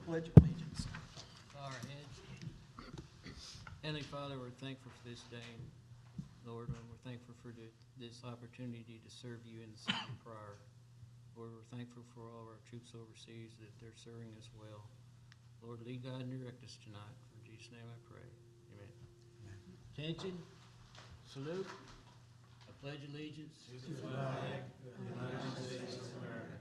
Pledge of Allegiance. Bow our heads. Heavenly Father, we're thankful for this day, Lord, and we're thankful for this opportunity to serve you in the city of Pryor. Lord, we're thankful for all of our troops overseas, that they're serving us well. Lord, lead, God, and direct us tonight. In Jesus' name I pray. Amen. Attention, salute. I pledge allegiance to the flag of the United States of America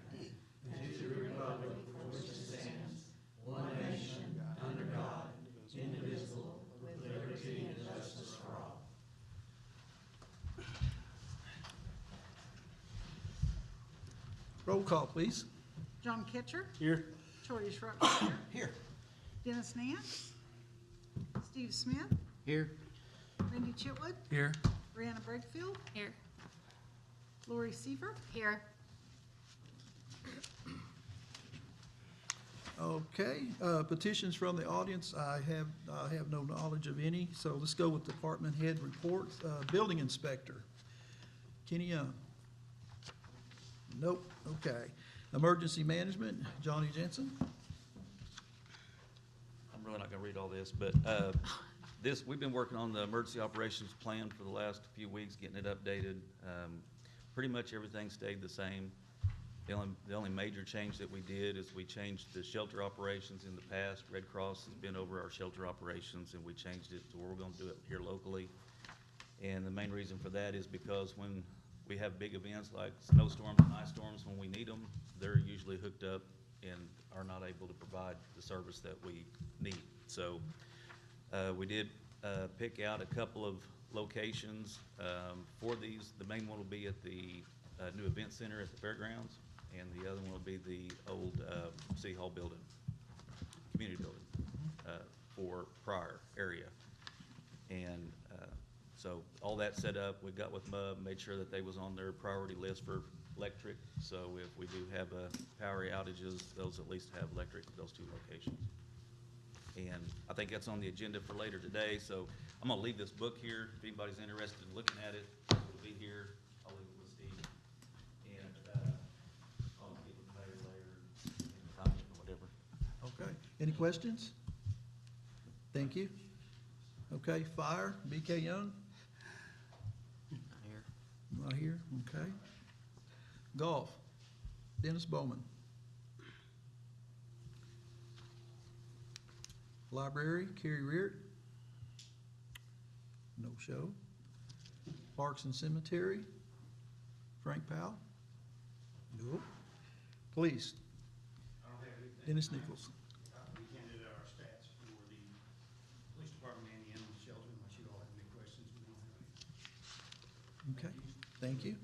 and to the republic for which it stands, one nation, under God, indivisible, with liberty and justice for all. Roll call, please. John Kitcher. Here. Troy Schroeder. Here. Dennis Nance. Steve Smith. Here. Randy Chitwood. Here. Brianna Brakefield. Here. Lori Seaver. Here. Okay, petitions from the audience, I have no knowledge of any, so let's go with department head reports. Building inspector, Kenny Young. Nope, okay. Emergency management, Johnny Jensen. I'm really not gonna read all this, but we've been working on the emergency operations plan for the last few weeks, getting it updated. Pretty much everything stayed the same. The only major change that we did is we changed the shelter operations. In the past, Red Cross has been over our shelter operations, and we changed it to where we're gonna do it here locally. And the main reason for that is because when we have big events like snowstorms and ice storms, when we need them, they're usually hooked up and are not able to provide the service that we need. So we did pick out a couple of locations for these. The main one will be at the new event center at the fairgrounds, and the other one will be the old City Hall building, community building for Pryor area. And so all that set up, we got with MUB, made sure that they was on their priority list for electric. So if we do have power outages, those at least have electric at those two locations. And I think that's on the agenda for later today. So I'm gonna leave this book here. If anybody's interested in looking at it, it'll be here. I'll leave it with Steve. And I'll get with Mayor later, and whatever. Okay, any questions? Thank you. Okay, fire, BK Young, Here. not here, okay. Golf, Dennis Bowman. Library, Kerry Reard. No show. Parks and Cemetery, Frank Powell. Nope. Police, I don't have anything. Dennis Nichols. We handed out our stats for the police department and the animal shelter, unless you all have any questions, we don't have any. Okay, thank you.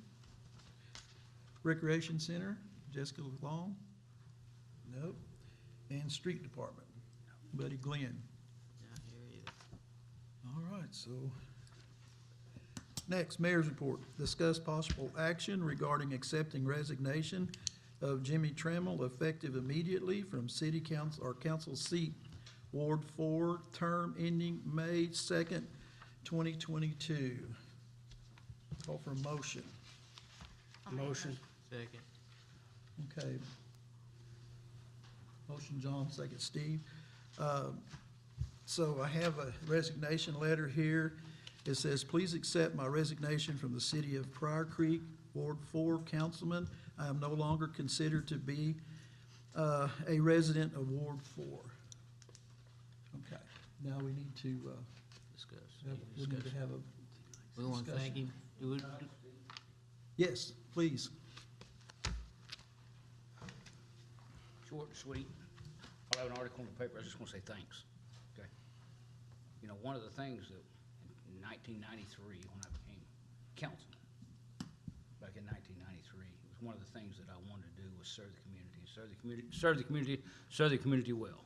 Recreation Center, Jessica Long. Nope. And Street Department, Buddy Glenn. Not here either. All right, so next, Mayor's Report. Discuss possible action regarding accepting resignation of Jimmy Trammell effective immediately from City Council or Council seat, Ward 4, term ending May 2nd, 2022. Call for a motion. Motion. Second. Okay. Motion John, second Steve. So I have a resignation letter here. It says, please accept my resignation from the city of Pryor Creek, Ward 4 Councilman. I am no longer considered to be a resident of Ward 4. Okay, now we need to, Discuss. we need to Discuss. have a We want to thank him. yes, please. Short and sweet. I'll have an article in the paper. I just want to say thanks. Okay. You know, one of the things that in 1993, when I became councilman, back in 1993, it was one of the things that I wanted to do was serve the community, serve the community well.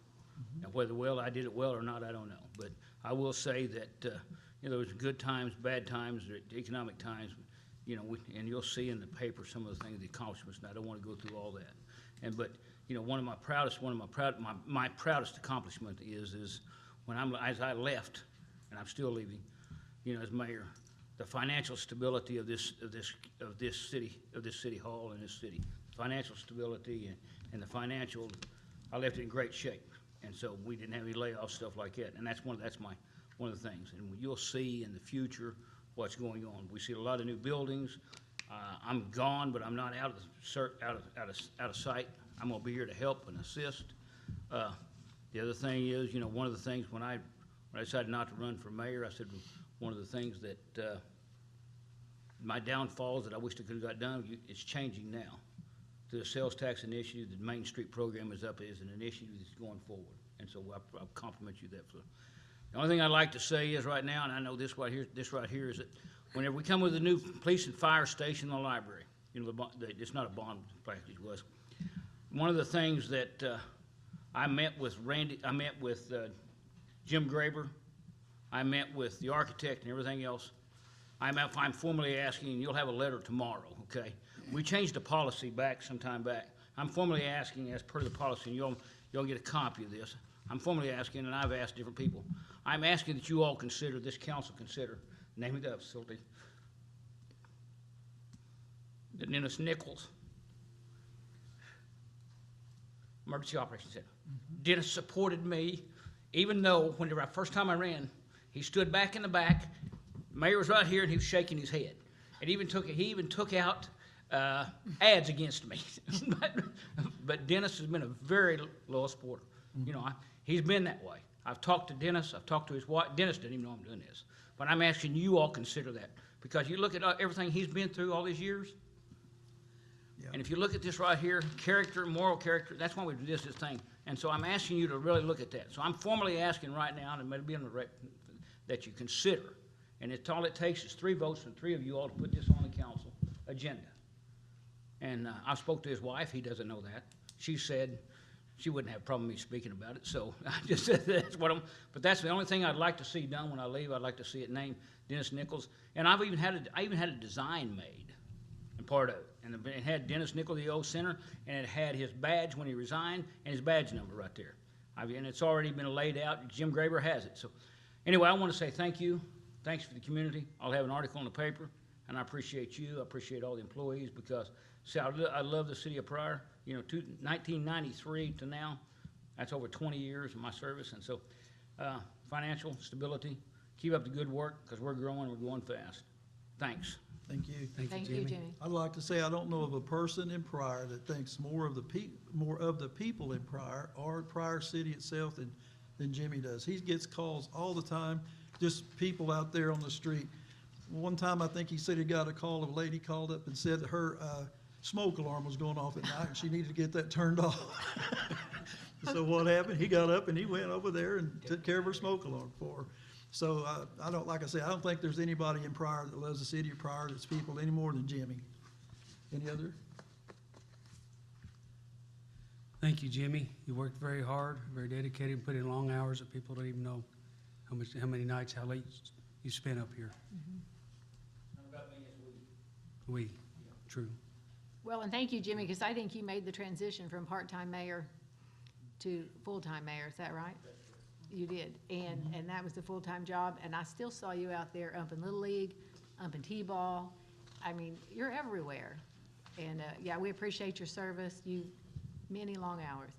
Now, whether well I did it well or not, I don't know. But I will say that you know, there was good times, bad times, economic times. You know, and you'll see in the paper some of the things, the accomplishments. And I don't want to go through all that. But you know, my proudest accomplishment is when as I left, and I'm still leaving, you know, as mayor, the financial stability of this city hall and this city, financial stability and the financial, I left it in great shape. And so we didn't have any layoffs, stuff like that. And that's one of the things. And you'll see in the future what's going on. We see a lot of new buildings. I'm gone, but I'm not out of sight. I'm gonna be here to help and assist. The other thing is, you know, one of the things when I decided not to run for mayor, I said one of the things that my downfalls that I wished I could have got done, it's changing now. The sales tax initiative, the Main Street program is an initiative that's going forward. And so I compliment you that for. The only thing I'd like to say is right now, and I know this right here is that whenever we come with a new police and fire station in the library, you know, it's not a bond package, it was. One of the things that I met with Jim Graber, I met with the architect and everything else. I'm formally asking, and you'll have a letter tomorrow, okay? We changed the policy some time back. I'm formally asking, as per the policy, and you'll get a copy of this. I'm formally asking, and I've asked different people, I'm asking that you all consider, this council consider, naming the facility, the Dennis Nichols Emergency Operations Center. Dennis supported me, even though whenever first time I ran, he stood back in the back, the mayor was right here, and he was shaking his head. And he even took out ads against me. but Dennis has been a very loyal supporter. You know, he's been that way. I've talked to Dennis. I've talked to his wife. Dennis didn't even know I'm doing this. But I'm asking you all consider that. Because you look at everything he's been through all these years. Yeah. And if you look at this right here, character, moral character, that's why we do this thing. And so I'm asking you to really look at that. So I'm formally asking right now, and it may be on the that you consider. And all it takes is 3 votes from 3 of you all to put this on the council agenda. And I spoke to his wife. He doesn't know that. She said she wouldn't have a problem with me speaking about it. So I just said that's what I'm. But that's the only thing I'd like to see done when I leave. I'd like to see it named Dennis Nichols. And I even had a design made, and part of it. And it had Dennis Nichols, the old center, and it had his badge when he resigned and his badge number right there. And it's already been laid out. Jim Graber has it. So anyway, I want to say thank you. Thanks for the community. I'll have an article in the paper, and I appreciate you. I appreciate all the employees because, see, I love the city of Pryor. You know, 1993 to now, that's over 20 years of my service. And so financial stability, keep up the good work because we're growing fast. Thanks. Thank you. Thank you, Jimmy. I'd like to say I don't know of a person in Pryor that thinks more of the people in Pryor or Pryor City itself than Jimmy does. He gets calls all the time, just people out there on the street. One time I think he said he got a call, a lady called up and said that her smoke alarm was going off at night and she needed to get that turned off. So what happened? He got up and he went over there and took care of her smoke alarm for her. So I don't think there's anybody in Pryor that loves the city of Pryor that's people any more than Jimmy. Any other? Thank you, Jimmy. You worked very hard, very dedicated, put in long hours that people don't even know how many nights, how late you spent up here. We, true. Well, and thank you, Jimmy, because I think you made the transition from part-time mayor to full-time mayor. Is that right? You did, and that was the full-time job, and I still saw you out there umping Little League, umping T-ball. I mean, you're everywhere. And, yeah, we appreciate your service, many long hours.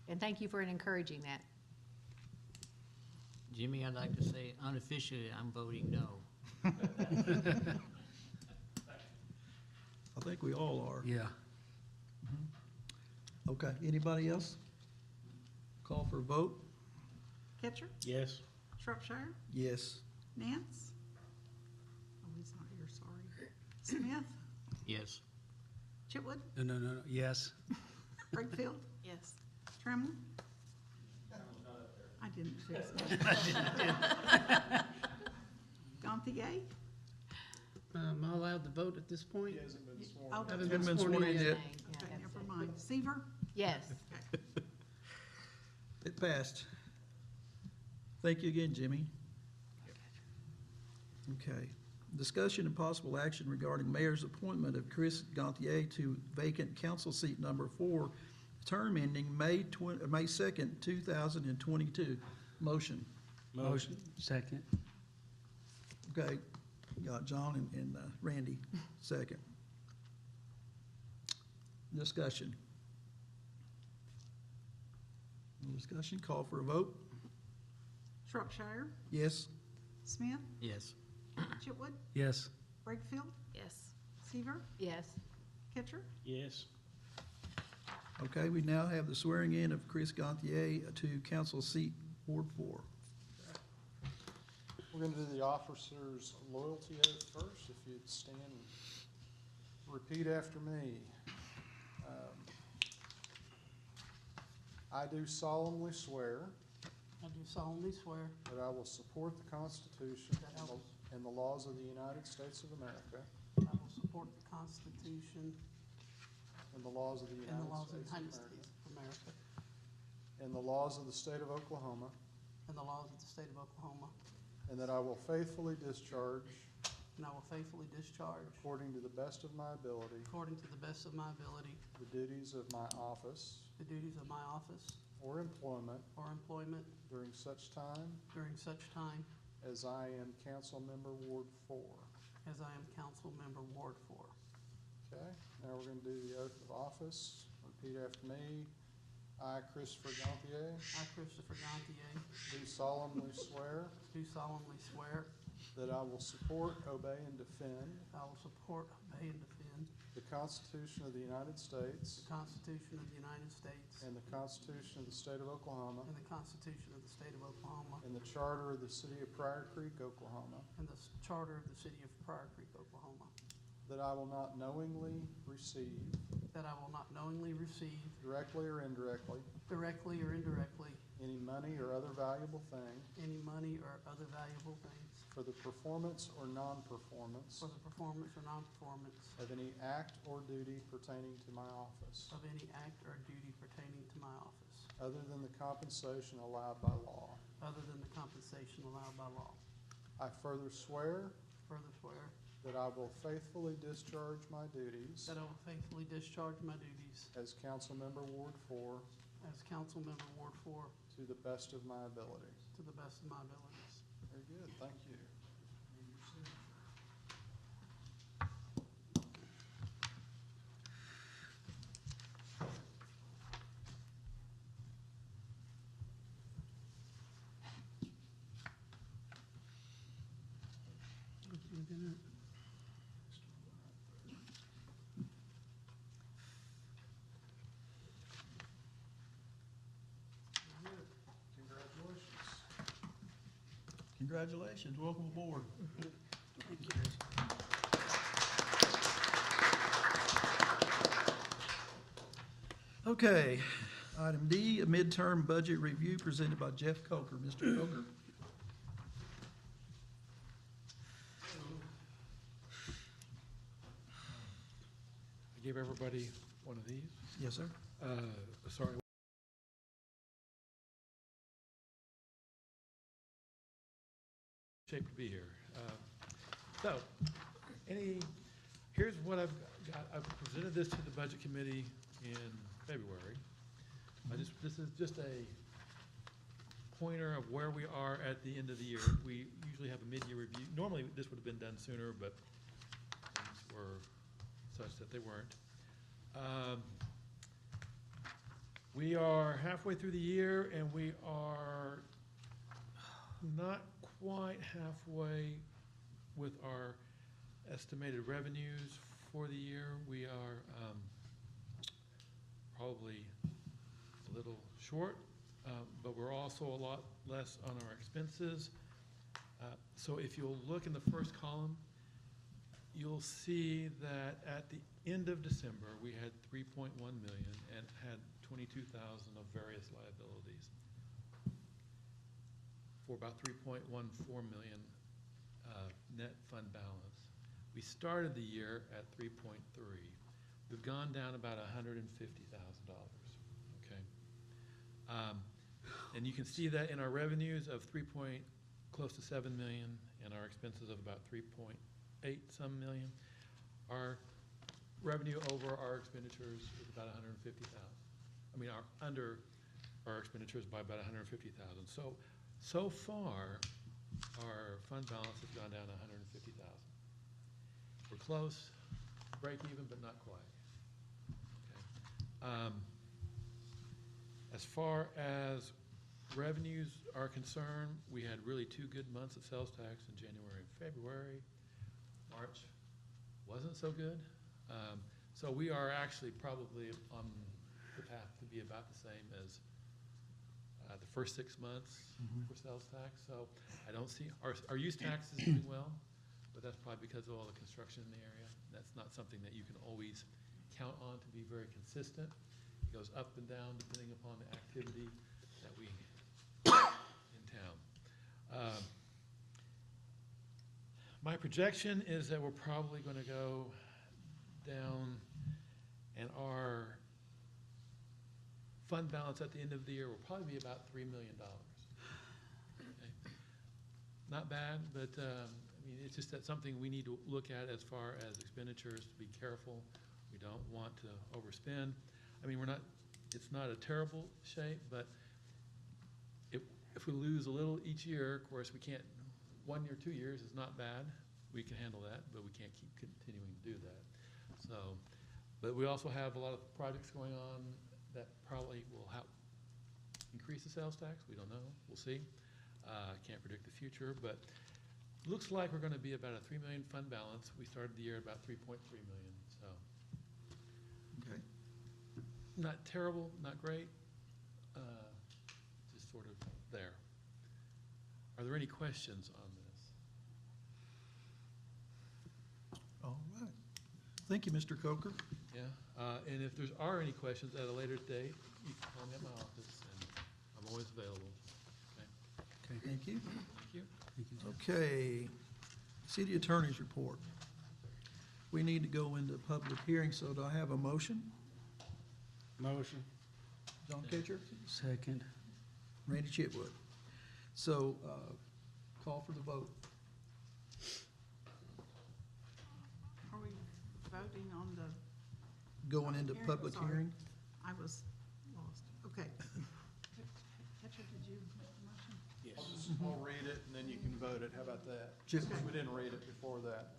And thank you for encouraging that. Jimmy, I'd like to say unofficially, I'm voting no. I think we all are. Yeah. Okay, anybody else? Call for a vote? Ketcher, Yes. Shropshire, Yes. Nance. Oh, he's not here, sorry. Smith, Yes. Chitwood, No. Yes. Brakefield, Yes. Trammell. I didn't fix it. Gantier? Am I allowed to vote at this point? Oh, Haven't Haven't been sworn sworn in in yet. okay, never mind. Seaver? Yes. It passed. Thank you again, Jimmy. Okay. Discussion and possible action regarding mayor's appointment of Chris Gantier to vacant council seat number 4, term ending May 2nd, 2022. Motion. Motion. Second. Okay. Got John and Randy. Second. Discussion. No discussion, call for a vote. Shropshire, Yes? Smith, Yes. Chitwood, Yes. Wakefield, Yes. Seaver, Yes. Ketcher. Yes. Okay, we now have the swearing in of Chris Gantier to council seat Ward 4. We're going to do the officer's loyalty oath first. If you'd stand and repeat after me. I do solemnly swear I do solemnly swear that I will support the Constitution That I will- and the laws of the United States of America I will support the Constitution and the laws of the and the United laws of the States United of America States of America and the laws of the state of Oklahoma, and the laws of the state of Oklahoma, and that I will faithfully discharge, and I will faithfully discharge, according to the best of my ability, according to the best of my ability, the duties of my office the duties of my office or employment or employment during such time during such time as I am council member Ward 4. as I am council member Ward 4. Okay, now we're gonna do the oath of office. Repeat after me. I, Christopher Gantier, I, Christopher Gantier, do solemnly swear do solemnly swear that I will support, obey, and defend I will support, obey, and defend the Constitution of the United States the Constitution of the United States and the Constitution of the State of Oklahoma and the Constitution of the state of Oklahoma and the Charter of the City of Pryor Creek, Oklahoma, and the charter of the city of Pryor Creek, Oklahoma, that I will not knowingly receive, that I will not knowingly receive, directly or indirectly, directly or indirectly, any money or other valuable thing any money or other valuable things for the performance or non-performance for the performance or non-performance of any act or duty pertaining to my office, of any act or duty pertaining to my office, other than the compensation allowed by law. other than the compensation allowed by law. I further swear Further swear that I will faithfully discharge my duties that I will faithfully discharge my duties as council member Ward 4 as council member Ward 4 to the best of my ability. to the best of my abilities. Very good, thank you. Congratulations. Congratulations, welcome aboard. Okay, item D, a midterm budget review presented by Jeff Coker. Mr. Coker? I gave everybody one of these. Yes, sir. Sorry. Shape to be here. So, here's what I've got. I've presented this to the Budget Committee in February. This is just a pointer of where we are at the end of the year. We usually have a mid-year review. Normally, this would have been done sooner, but things were such that they weren't. We are halfway through the year, and we are not quite halfway with our estimated revenues for the year. We are probably a little short, but we're also a lot less on our expenses. So if you'll look in the first column, you'll see that at the end of December, we had 3.1 million and had 22,000 of various liabilities for about 3.14 million net fund balance. We started the year at 3.3. We've gone down about $150,000, okay? And you can see that in our revenues of close to 7 million and our expenses of about 3.8 some million. Our revenue over our expenditures is about 150,000. I mean, under our expenditures by about 150,000. So far, our fund balance has gone down to 150,000. We're close, break even, but not quite. Okay. As far as revenues are concerned, we had really 2 good months of sales tax in January and February. March wasn't so good. So we are actually probably on the path to be about the same as the first 6 months for sales tax. So I don't see, our use tax is doing well, but that's probably because of all the construction in the area. That's not something that you can always count on to be very consistent. It goes up and down depending upon the activity that we in town. My projection is that we're probably going to go down, and our fund balance at the end of the year will probably be about $3 million. Okay. Not bad, but I mean, it's just that something we need to look at as far as expenditures, to be careful. We don't want to overspend. I mean, it's not a terrible shape, but if we lose a little each year, of course, we can't, 1 year, 2 years is not bad. We can handle that, but we can't keep continuing to do that. So, but we also have a lot of projects going on that probably will help increase the sales tax. We don't know. We'll see. Can't predict the future, but looks like we're going to be about a $3 million fund balance. We started the year at about 3.3 million. So, Okay. not terrible, not great, just sort of there. Are there any questions on this? All right. Thank you, Mr. Coker. Yeah, and if there are any questions at a later date, you can call me at my office, and I'm always available. Okay, Thank you. thank you. Okay, city attorney's report. We need to go into public hearing, so do I have a motion? Motion. John Kitcher, Second. Randy Chitwood. So, call for the vote. Are we voting on the, Going into Hearing, public sorry. hearing. I was lost, okay. Ketcher, did you make the motion? I'll read it and then you can vote it. How about that? Chip- We didn't read it before that.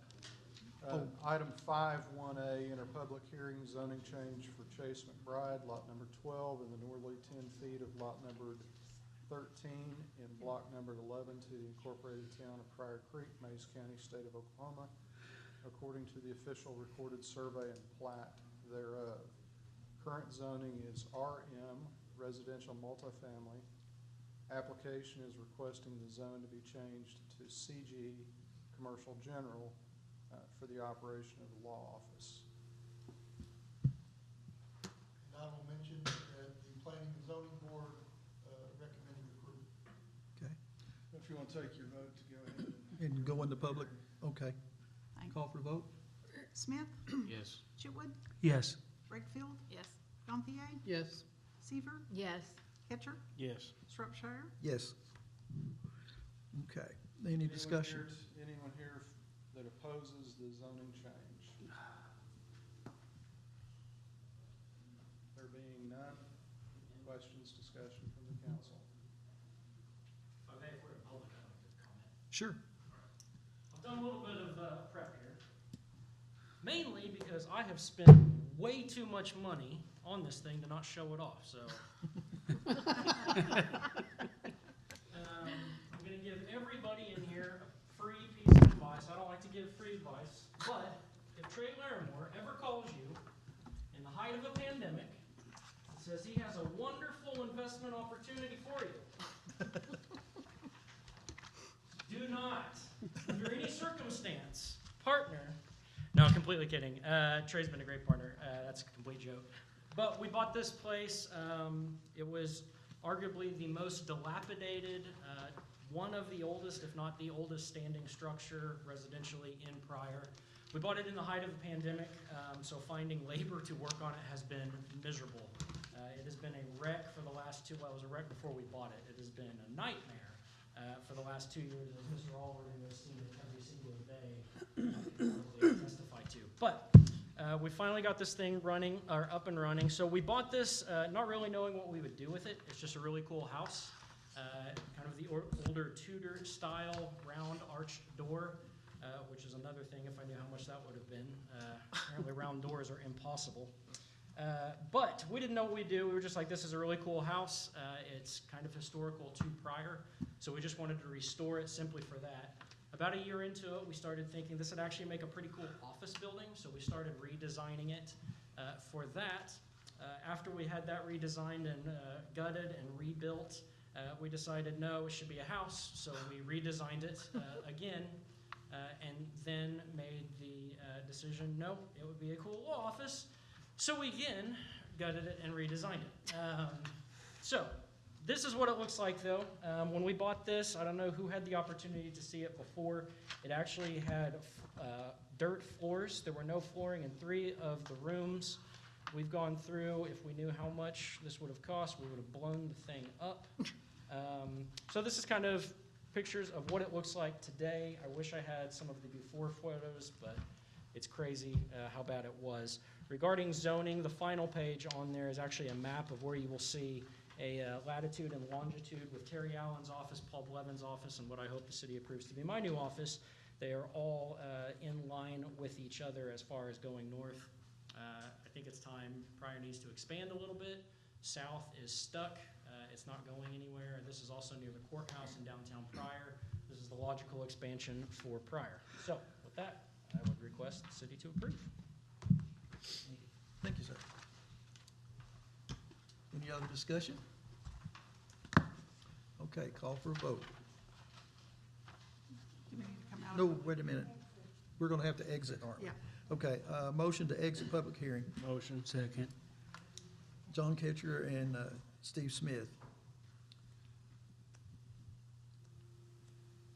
Oh. Item 5-1A, enter public hearing zoning change for Chase McBride, lot number 12 in the northerly 10 feet of lot number 13 in block number 11 to the incorporated town of Pryor Creek, Mays County, state of Oklahoma, according to the official recorded survey and plat thereof. Current zoning is RM, residential multifamily. Application is requesting the zone to be changed to CG, commercial general, for the operation of the law office. And I will mention that the planning and zoning board recommended approval. Okay, If you want to take your vote to go ahead and go into public, okay. Thank Call for the vote? Smith, Yes. Chitwood, Yes. Wakefield, Yes. Gantier, Yes. Seaver, Yes. Ketcher, Yes. Shropshire. Yes. Okay, any discussion? Anyone here that opposes the zoning change? There being none, questions, discussion from the council? Okay, if we're in public, I'd like to comment. Sure. I've done a little bit of prep here, mainly because I have spent way too much money on this thing to not show it off, so. I'm gonna give everybody in here a free piece of advice. I don't like to give free advice, but if Trey Larimore ever calls you in the height of a pandemic and says he has a wonderful investment opportunity for you, do not, under any circumstance, partner. No, completely kidding. Trey's been a great partner. That's a complete joke. But we bought this place. It was arguably the most dilapidated, one of the oldest, if not the oldest, standing structure residentially in Pryor. We bought it in the height of the pandemic, so finding labor to work on it has been miserable. It has been a wreck for the last well, it was a wreck before we bought it. It has been a nightmare for the last 2 years, as Mr. Allred has seen it every single day. Can probably testify to. But we finally got this thing running, or up and running. So we bought this not really knowing what we would do with it. It's just a really cool house, kind of the older Tudor style round arched door, which is another thing if I knew how much that would have been. Apparently round doors are impossible. But we didn't know what we'd do. We were just like, this is a really cool house. It's kind of historical to Pryor, so we just wanted to restore it simply for that. About a year into it, we started thinking this would actually make a pretty cool office building, so we started redesigning it for that. After we had that redesigned and gutted and rebuilt, we decided, no, it should be a house, so we redesigned it again, and then made the decision, no, it would be a cool office. So we again gutted it and redesigned it. So this is what it looks like though. When we bought this, I don't know who had the opportunity to see it before. It actually had dirt floors. There were no flooring in 3 of the rooms. We've gone through, if we knew how much this would have cost, we would have blown the thing up. So this is kind of pictures of what it looks like today. I wish I had some of the before photos, but it's crazy how bad it was. Regarding zoning, the final page on there is actually a map of where you will see a latitude and longitude with Terry Allen's office, Paul Blevins' office, and what I hope the city approves to be my new office. They are all in line with each other as far as going north. I think it's time Pryor needs to expand a little bit. South is stuck. It's not going anywhere. This is also near the courthouse in downtown Pryor. This is the logical expansion for Pryor. So with that, I would request the city to approve. Thank you, sir. Any other discussion? Okay, call for a vote. Do we need to come out? No, wait a minute. We're gonna have to exit, aren't we? Yeah. Okay, motion to exit public hearing. Motion. Second. John Ketcher and Steve Smith.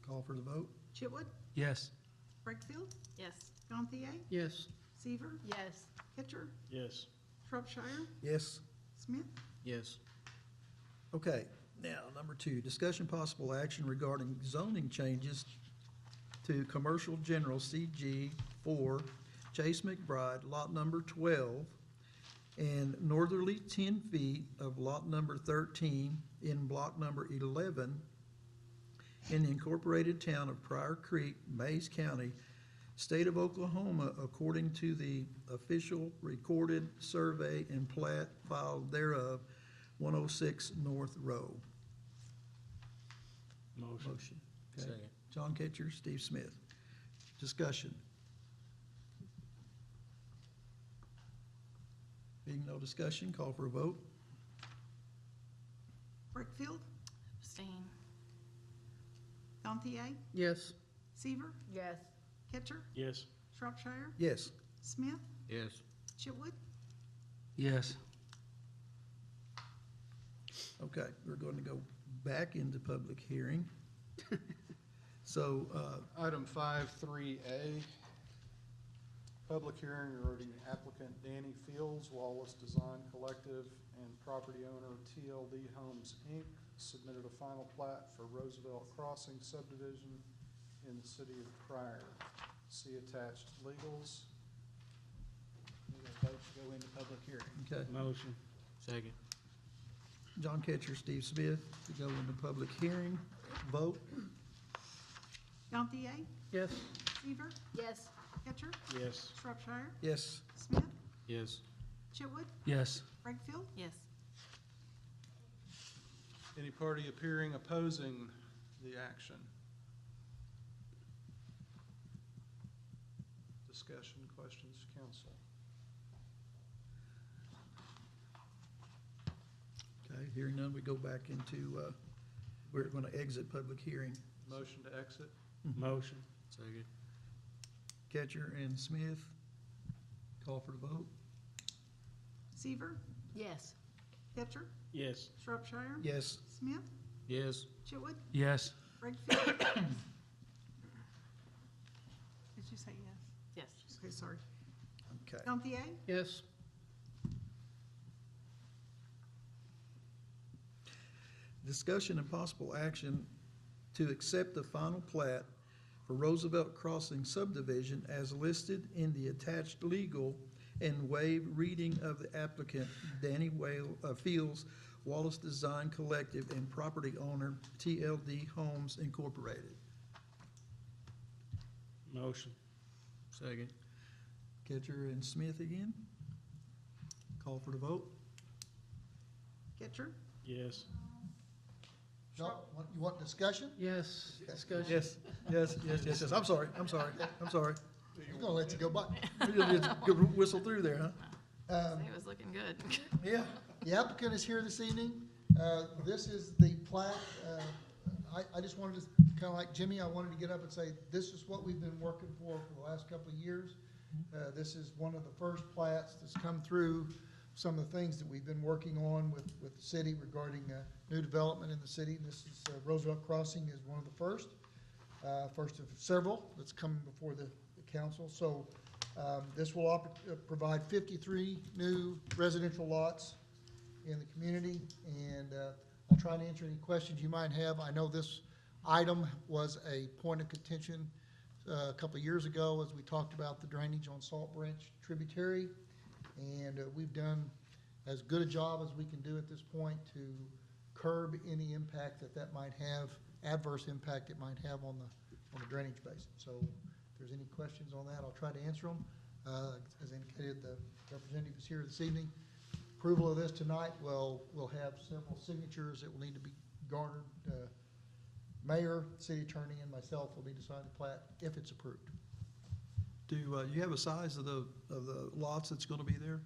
Call for the vote. Chitwood, Yes. Breakfield, Yes. Gantier, Yes. Seaver, Yes. Kitcher, Yes. Shropshire, Yes. Smith. Yes. Okay, now, number 2, discussion possible action regarding zoning changes to Commercial General CG 4, Chase McBride, lot number 12, and northerly 10 feet of lot number 13 in block number 11 in the incorporated town of Pryor Creek, Mays County, state of Oklahoma, according to the official recorded survey and plat filed thereof, 106 North Row. Motion. Motion. Okay. Second. John Ketcher, Steve Smith. Discussion. Being no discussion, call for a vote. Breakfield, Abstain. Gantier, Yes. Seaver, Yes. Kitcher, Yes. Shropshire, Yes. Smith, Yes. Chitwood. Yes. Okay, we're going to go back into public hearing. So, Item 5.3A, public hearing regarding applicant Danny Fields, Wallace Design Collective, and property owner TLD Homes, Inc. submitted a final plat for Roosevelt Crossing subdivision in the city of Pryor. See attached legals. we're going to vote to go into public hearing. Okay. Motion. Second. John Ketcher, Steve Smith, to go into public hearing. Vote. Gantier, Yes. Seaver, Yes. Kitcher, Yes. Shropshire, Yes. Smith, Yes. Chitwood, Yes. Breakfield. Yes. Any party appearing opposing the action? Discussion, questions, council? Okay, hearing none, we go back into, we're going to exit public hearing. Motion to exit? Motion. Second. Ketcher and Smith, call for the vote. Seaver, Yes. Kitcher, Yes. Shropshire, Yes. Smith, Yes. Chitwood, Yes. Breakfield. Did you say yes? Yes. Okay, sorry. Okay. Gantier, Yes. Discussion and possible action to accept the final plat for Roosevelt Crossing subdivision as listed in the attached legal and waive reading of the applicant Danny Fields, Wallace Design Collective, and property owner TLD Homes Incorporated. Motion. Second. Ketcher and Smith again. Call for the vote? Kitcher? Yes. No, you want discussion? Yes, discussion. Yes, yes. I'm sorry. I was gonna let you go by. You just whistle through there, huh? Um, It was looking good. Yeah. The applicant is here this evening. This is the plat. I just wanted to, kind of like Jimmy, I wanted to get up and say, this is what we've been working for the last couple of years. This is one of the first plats that's come through some of the things that we've been working on with the city regarding new development in the city. This is Roosevelt Crossing is one of the first of several that's coming before the council. So this will provide 53 new residential lots in the community, and I'll try to answer any questions you might have. I know this item was a point of contention a couple of years ago as we talked about the drainage on Salt Branch tributary, and we've done as good a job as we can do at this point to curb any impact that might have, adverse impact it might have on the drainage basin. So if there's any questions on that, I'll try to answer them. As indicated, the representative is here this evening. Approval of this tonight will have several signatures that will need to be garnered. Mayor, city attorney, and myself will need to sign the plat if it's approved. Do you have a size of the lots that's gonna be there?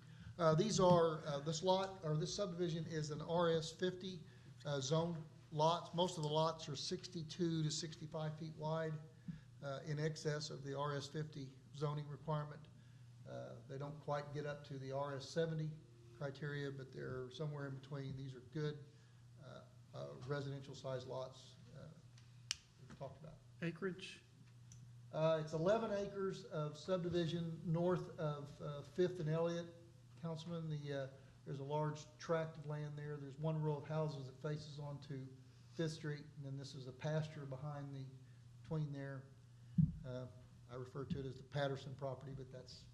These are, this lot, or this subdivision is an RS 50 zone lots. Most of the lots are 62 to 65 feet wide, in excess of the RS 50 zoning requirement. They don't quite get up to the RS 70 criteria, but they're somewhere in between. These are good residential size lots we've talked about. Acreage? It's 11 acres of subdivision north of Fifth and Elliott. Councilman, there's a large tract of land there. There's one row of houses that faces onto Fifth Street, and then this is a pasture between there. I refer to it as the Patterson property, but that's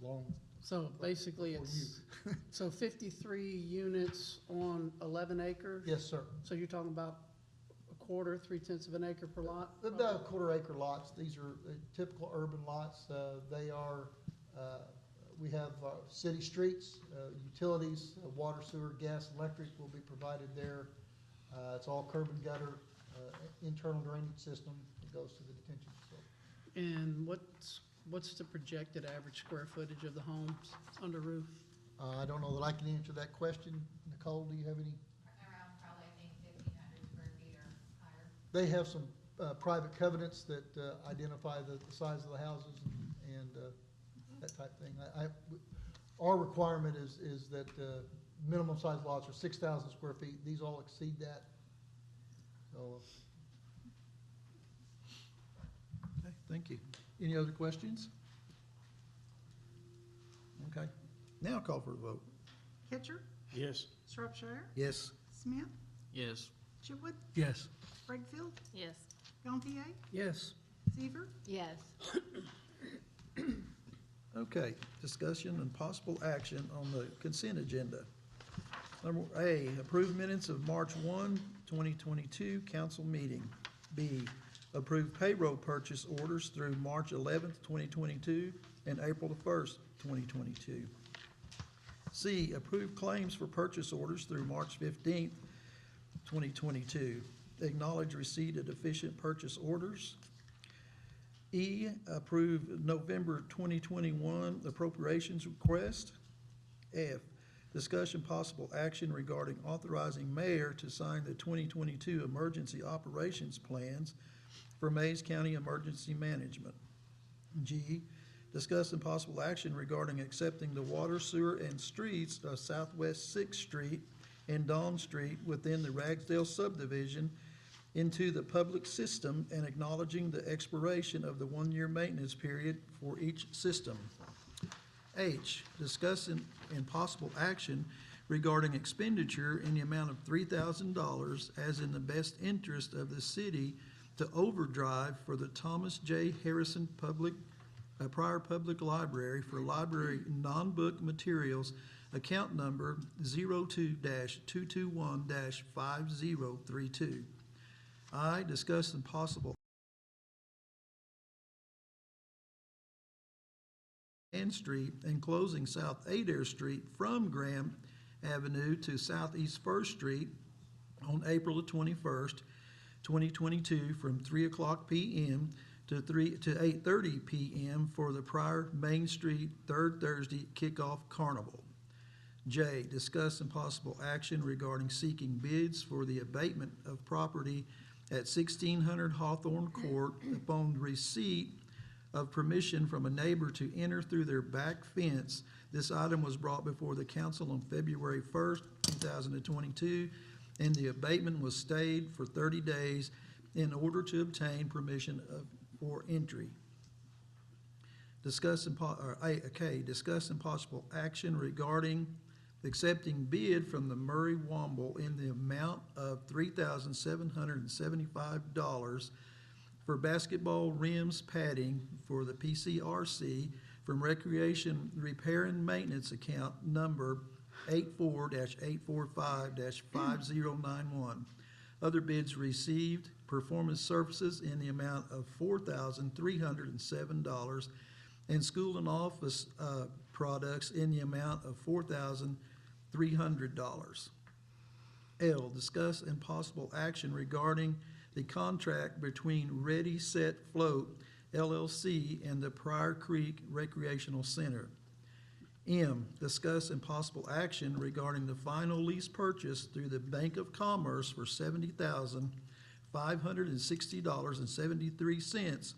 long. So basically before it's, you. so 53 units on 11 acres? Yes, sir. So you're talking about a quarter, 3/10 of an acre per lot? About quarter-acre lots. These are typical urban lots. They are, we have city streets, utilities, water, sewer, gas, electric will be provided there. It's all curb and gutter, internal drainage system that goes to the detention facility. And what's the projected average square footage of the homes under roof? I don't know that I can answer that question. Nicole, do you have any? Around probably, I think, 1,500 square feet or higher. They have some private covenants that identify the size of the houses and that type of thing. Our requirement is that minimum size lots are 6,000 square feet. These all exceed that. So, Okay, thank you. Any other questions? Okay, now call for a vote. Kitcher? Yes. Shropshire? Yes. Smith? Yes. Chipwood? Yes. Brightfield? Yes. Gantier? Yes. Seaver? Yes. Okay, discussion and possible action on the consent agenda. Number A, approve minutes of March 1, 2022 council meeting. B, approve payroll purchase orders through March 11th, 2022 and April the 1st, 2022. C, approve claims for purchase orders through March 15th, 2022. Acknowledge receipt of deficient purchase orders. E, approve November 2021 appropriations request. F, discussion possible action regarding authorizing mayor to sign the 2022 emergency operations plans for Mays County Emergency Management. G, discuss and possible action regarding accepting the water, sewer, and streets of Southwest Sixth Street and Dawn Street within the Ragsdale subdivision into the public system and acknowledging the expiration of the one-year maintenance period for each system. H, discuss and possible action regarding expenditure in the amount of $3,000 as in the best interest of the city to overdrive for the Thomas J. Harrison Pryor Public Library for library non-book materials, account number 02-221-5032. I, discuss and possible Street and closing South Adair Street from Graham Avenue to Southeast First Street on April the 21st, 2022, from 3 o'clock p.m. to 8:30 p.m. for the Pryor Main Street Third Thursday Kickoff Carnival. J, discuss and possible action regarding seeking bids for the abatement of property at 1600 Hawthorne Court upon receipt of permission from a neighbor to enter through their back fence. This item was brought before the council on February 1st, 2022, and the abatement was stayed for 30 days in order to obtain permission for entry. Discuss and possible action regarding accepting bid from the Murray Womble in the amount of $3,775 for basketball rims padding for the PCRC from Recreation Repair and Maintenance Account number 84-845-5091. Other bids received: performance services in the amount of $4,307 and school and office products in the amount of $4,300. L, discuss and possible action regarding the contract between Ready Set Float LLC and the Pryor Creek Recreational Center. M, discuss and possible action regarding the final lease purchase through the Bank of Commerce for $70,560.73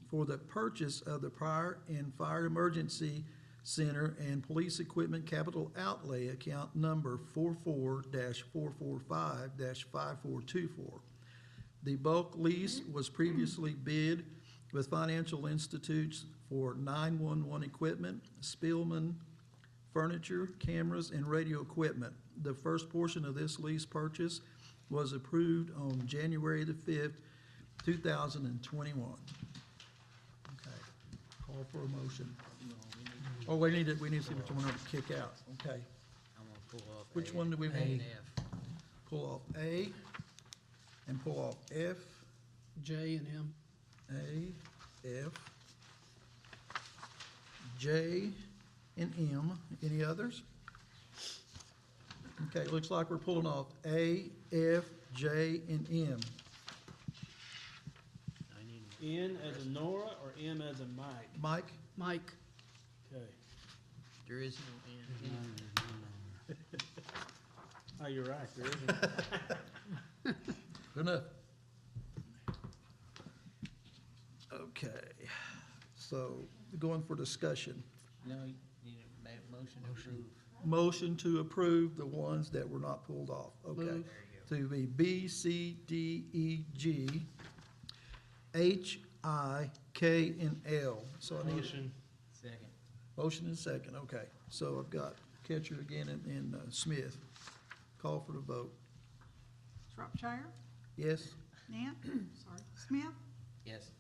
for the purchase of the Pryor and Fire Emergency Center and Police Equipment Capital Outlay Account number 44-445-5424. The bulk lease was previously bid with financial institutes for 911 equipment, Spielman furniture, cameras, and radio equipment. The first portion of this lease purchase was approved on January the 5th, 2021. Okay, call for a motion. Oh, we need to see which one to kick out. Okay, I'm gonna pull off. which A one do we and want? F. Pull off A and pull off F, J and M. A, F, J, and M. Any others? Okay, looks like we're pulling off A, F, J, and M. N as in Nora or M as in Mike? Mike? Mike. Okay. There is no N. Oh, you're right, there isn't. Good enough. Okay, so going for discussion. No, you need a motion to approve. Motion to approve the ones that were not pulled off. Okay. Move. To be B, C, D, E, G, H, I, K, and L. So I need Motion. Second. motion and second. Okay. So I've got Ketcher again and Smith. Call for the vote. Shropshire, Yes? Nant, sorry, Smith, Yes.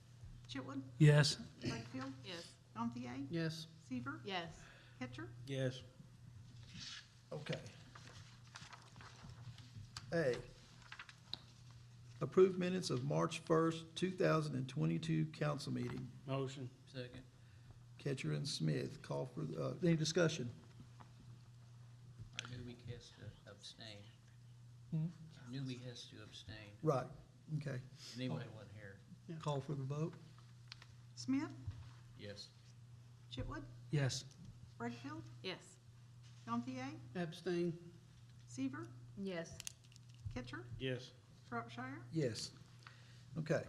Chitwood, Yes. Wakefield. Yes. Gantier, Yes. Seaver, Yes. Ketcher, Yes. Okay. A, approve minutes of March 1st, 2022 council meeting. Motion. Second. Ketcher and Smith. Call for, any discussion? Our newbie has to abstain. Hmm? Newbie has to abstain. Right, okay. Anybody wasn't here. Call for the vote. Smith, Yes. Chitwood, Yes. Wakefield, Yes. Gantier, Abstain. Seaver, Yes. Ketcher, Yes. Shropshire, Yes. Okay.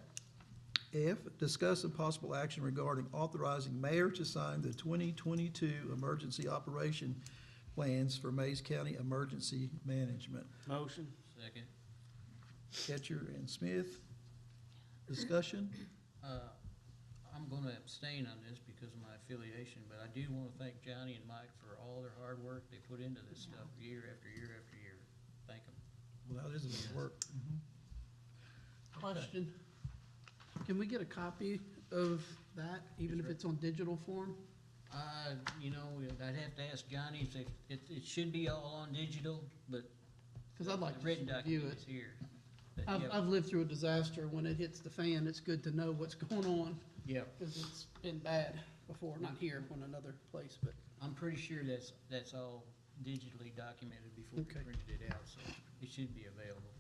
F, discuss and possible action regarding authorizing mayor to sign the 2022 emergency operation plans for Mays County Emergency Management. Motion. Second. Ketcher and Smith. Discussion? I'm gonna abstain on this because of my affiliation, but I do wanna thank Johnny and Mike for all their hard work they put into this stuff year after year after year. Thank them. Well, that isn't gonna work. Question. Can we get a copy of that, even if it's on digital form? You know, I'd have to ask Johnny if it should be all on digital, but Because I'd like the to written review document it. is here. But, I've, yeah, I've lived through a disaster. When it hits the fan, it's good to know what's going on, yeah. because it's been bad. before, not here, on another place, but, I'm pretty sure that's all digitally documented before we Okay. printed it out, so it should be available.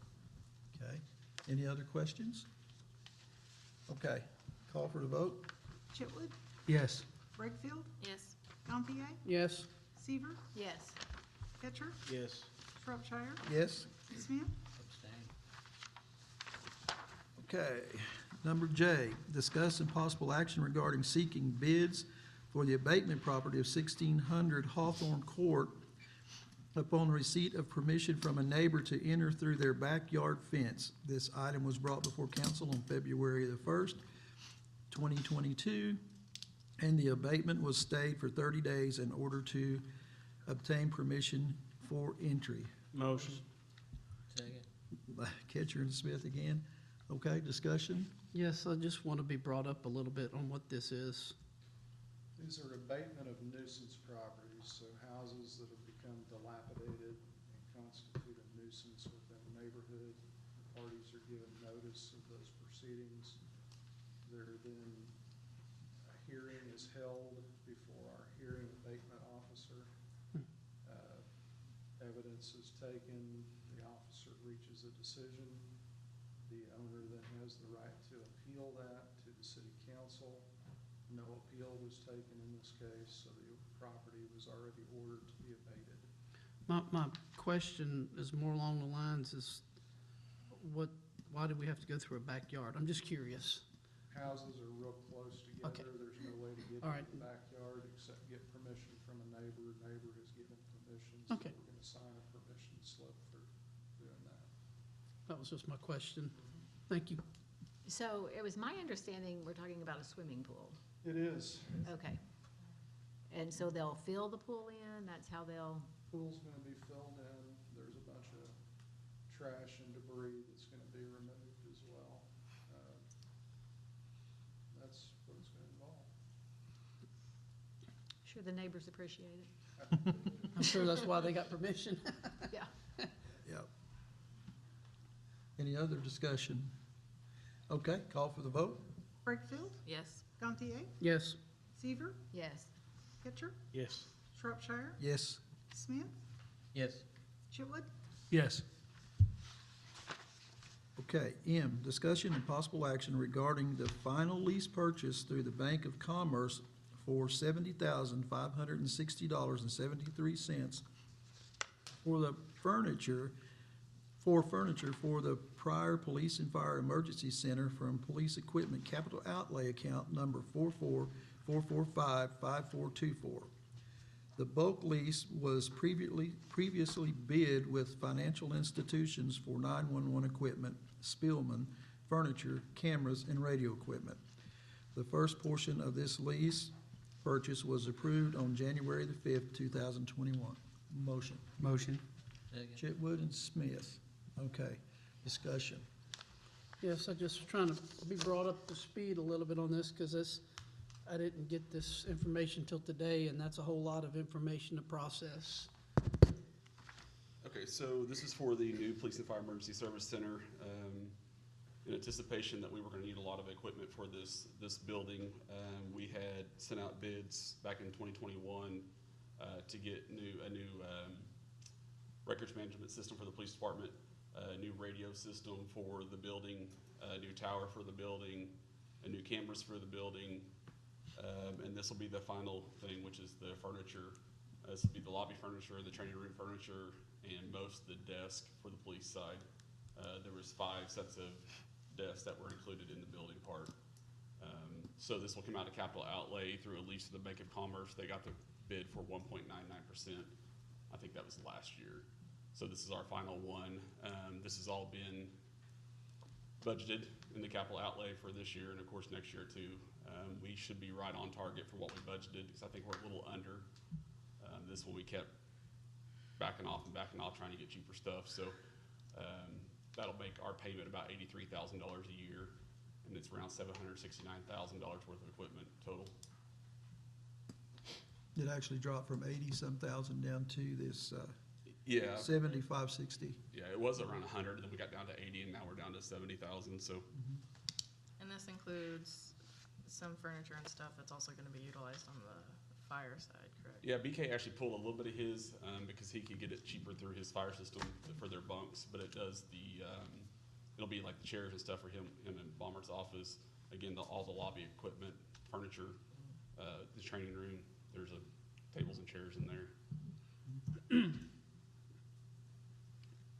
Okay. Any other questions? Okay, call for the vote. Chitwood, Yes. Brakefield, Yes. Gantier, yes, Seaver, Yes. Ketcher, Yes. Shropshire, Yes? Smith, Abstain. Okay. Number J, discuss and possible action regarding seeking bids for the abatement property of 1600 Hawthorne Court upon receipt of permission from a neighbor to enter through their backyard fence. This item was brought before council on February the 1st, 2022, and the abatement was stayed for 30 days in order to obtain permission for entry. Motion. Second. Ketcher and Smith again. Okay, discussion? yes, I just want to be brought up a little bit on what this is. These are abatement of nuisance properties, so houses that have become dilapidated and constitute a nuisance within a neighborhood. The parties are given notice of those proceedings. There then, a hearing is held before our hearing abatement officer. Evidence is taken, the officer reaches a decision. The owner then has the right to appeal that to the city council. No appeal was taken in this case, so the property was already ordered to be abated. My question is more along the lines is, why do we have to go through a backyard? I'm just curious. Houses are real close Okay. together, there's no way to get All to right. the backyard except get permission from a neighbor. Neighbor has given permission, so Okay. we're gonna sign a permission slip for doing that. That was just my question. Thank you. So it was my understanding we're talking about a swimming pool. It is. Okay. And so they'll fill the pool in, that's how they'll, Pool's gonna be filled in, there's a bunch of trash and debris that's gonna be removed as well. That's what it's gonna involve. sure the neighbors appreciate it. I'm sure that's why they got permission. Yeah. Yep. Any other discussion? Okay, call for the vote. Brakefield, Yes. Gantier, Yes, Seaver, Yes. Ketcher, Yes. Shropshire, Yes? Smith, Yes. Chitwood, Yes. Okay, M, discussion and possible action regarding the final lease purchase through the Bank of Commerce for $70,560.73 for the furniture for the Pryor Police and Fire Emergency Center from Police Equipment Capital Outlay Account number 444455424. The bulk lease was previously bid with financial institutions for 911 equipment, Spielman, furniture, cameras, and radio equipment. The first portion of this lease purchase was approved on January the 5th, 2021. Motion. Motion. Second. Chitwood and Smith. Okay, discussion. yes, I just was trying to be brought up to speed a little bit on this, because I didn't get this information till today, and that's a whole lot of information to process. Okay, so this is for the new Police and Fire Emergency Service Center. In anticipation that we were gonna need a lot of equipment for this building, we had sent out bids back in 2021 to get a new records management system for the police department, a new radio system for the building, a new tower for the building, a new cameras for the building, and this will be the final thing, which is the furniture. This will be the lobby furniture, the training room furniture, and most of the desk for the police side. There was 5 sets of desks that were included in the building part. So this will come out of capital outlay through a lease to the Bank of Commerce. They got the bid for 1.99%. I think that was last year. So this is our final one. This has all been budgeted in the capital outlay for this year and of course next year too. We should be right on target for what we budgeted because I think we're a little under. This one we kept backing off trying to get cheaper stuff. So that'll make our payment about $83,000 a year, and it's around $769,000 worth of equipment total. It actually dropped from 80-some thousand down to this Yeah. 7560. Yeah, it was around 100, then we got down to 80, and now we're down to 70,000. So And this includes some furniture and stuff that's also gonna be utilized on the fire side, correct? Yeah, BK actually pulled a little bit of his, because he could get it cheaper through his fire system for their bunks, but it does it'll be like the chairs and stuff for him and Bomber's office. Again, all the lobby equipment, furniture, the training room, there's tables and chairs in there.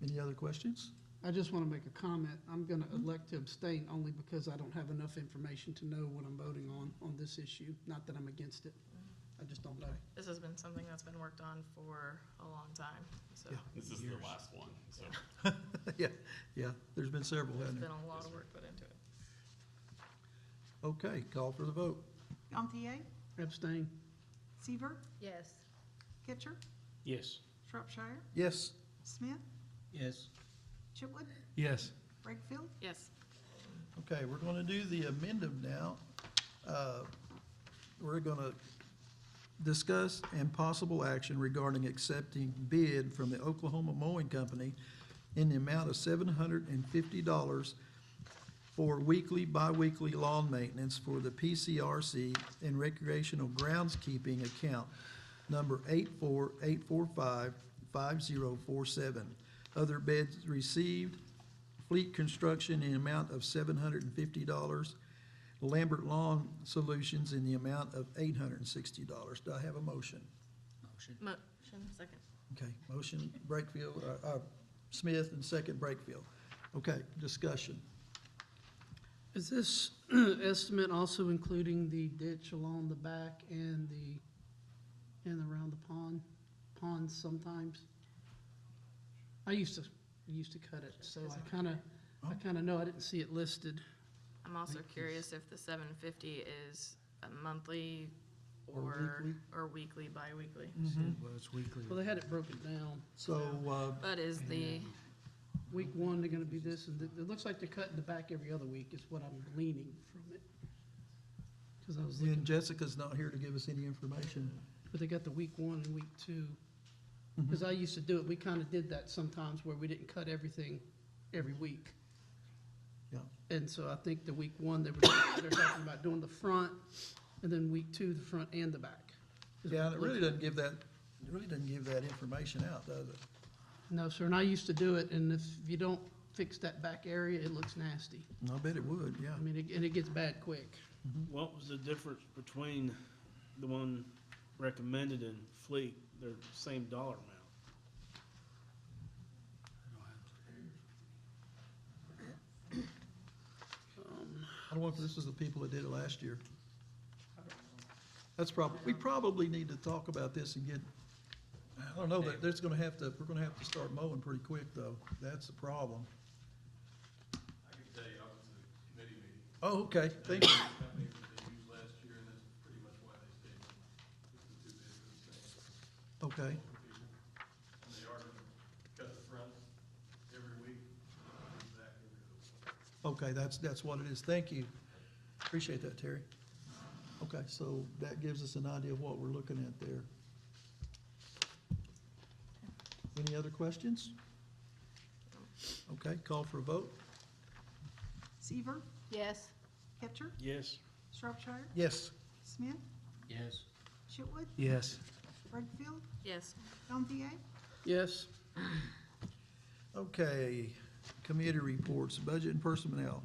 Any other questions? I just want to make a comment. I'm going to elect to abstain only because I don't have enough information to know what I'm voting on this issue. Not that I'm against it. I just don't know. This has been something that's been worked on for a long time, so. Yeah. This is the last one, so. Yeah, there's been several, There's hasn't been there? a lot of work put into it. Okay, call for the vote. Gantier, Abstain. Seaver, Yes. Kitcher, Yes. Shropshire, Yes, Smith, Yes. Chipwood, Yes. Wakefield, Yes. okay, we're gonna do the amendment now. We're gonna discuss and possible action regarding accepting bid from the Oklahoma Mowing Company in the amount of $750 for weekly, bi-weekly lawn maintenance for the PCRC and recreational groundskeeping account number 848455047. Other bids received, Fleet Construction in the amount of $750, Lambert Lawn Solutions in the amount of $860. Do I have a motion? Motion, second. Okay, motion Brakefield, Smith, and second Brakefield. Okay, discussion. Is this estimate also including the ditch along the back and around the ponds sometimes? I used to cut it, so I kinda know. I didn't see it listed. I'm also curious if the 750 is a monthly Or weekly? or weekly, bi-weekly. Well, it's weekly. Well, they had it broken down. So, But is the, Week one, they're gonna be this, and it looks like they're cutting the back every other week is what I'm gleaning from it. Cause I was looking, and Jessica's not here to give us any information. but they got the week one and week two. Cause I used to do it, we kinda did that sometimes where we didn't cut everything every week. Yeah. And so I think the week one, they're talking about doing the front, and then week two, the front and the back. is Yeah, what and it it really looks doesn't give that, information out, does it? No, sir, and I used to do it, and if you don't fix that back area, it looks nasty. I bet it would, yeah. I mean, and it gets bad quick. What was the difference between the one recommended and Fleet? They're the same dollar amount. I don't know if this is the people that did it last year. We probably need to talk about this and get, I don't know, that we're gonna have to start mowing pretty quick, though. That's the problem. I can tell you, I was at a committee meeting. Oh, okay, thank you. Company that they used last year, and that's pretty much why they stayed with the two bids are the same. Okay, And they are gonna cut the front every week, back every week. okay, that's what it is. Thank you. Appreciate that, Terry. Okay, so that gives us an idea of what we're looking at there. Any other questions? Okay, call for a vote. Seaver, Yes. Kitcher, Yes. Shropshire, Yes. Smith, Yes. Chipwood, Yes. Wakefield, yes. Gantier, Yes, Okay, committee reports, budget and personnel.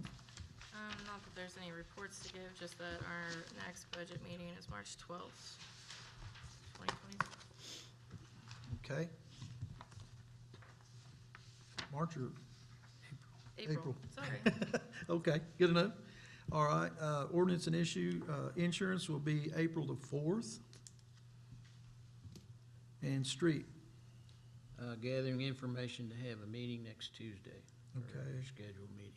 Not that there's any reports to give, just that our next budget meeting is March 12th, 2020. Okay. March or April? Sorry. Okay, good enough. All right, ordinance and issue, insurance will be April the 4th. And street, Gathering information to have a meeting next Tuesday. or Okay. Scheduled meeting.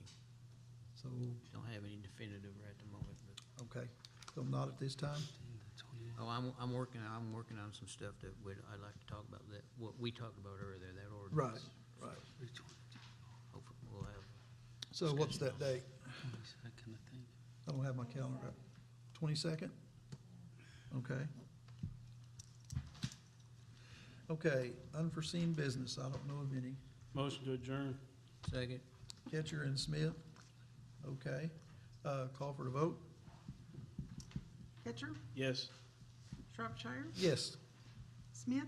so, Don't have any definitive right at the moment, but, okay, so not at this time? oh, I'm working on some stuff that I'd like to talk about, that, what we talked about earlier, that ordinance. Right. Hopefully we'll have. So what's that date? 22nd, I think. I don't have my calendar up. 22nd? Okay. Okay, unforeseen business, I don't know of any. Motion to adjourn. Second? Ketcher and Smith, okay. Call for the vote. Ketcher, Yes. Shropshire, Yes. Smith,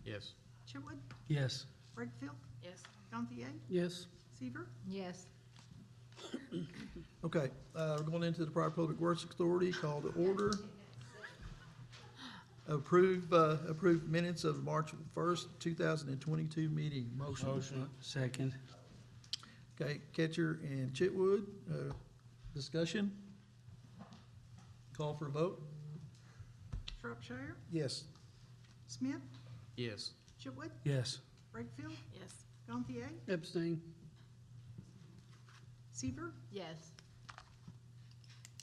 Yes. Chitwood, Yes. Wakefield, Yes. Gantier, Yes. Seaver, Yes. Okay, we're going into the Pryor Public Works Authority, call to order. Approve minutes of March 1st, 2022 meeting. Motion. Second. Okay, Ketcher and Chitwood, discussion? Call for a vote? Shropshire, Yes. Smith, Yes. Chitwood, Yes. Wakefield, Yes. Gantier, Abstain. Seaver, Yes.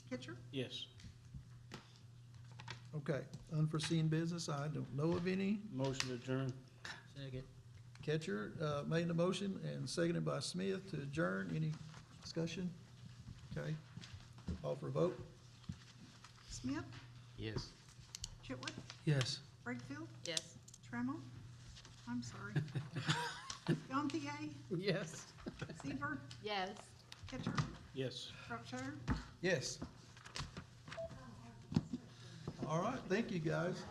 Ketcher, Yes. Okay, unforeseen business, I don't know of any. Motion to adjourn. Second. Ketcher made the motion and seconded by Smith to adjourn. Any discussion? Okay, call for a vote? Smith, Yes. Chitwood, Yes. Wakefield, Yes. Trammell, I'm sorry. Gantier, Yes. Seaver, Yes. Ketcher, Yes. Shropshire. Yes. All right, thank you, guys.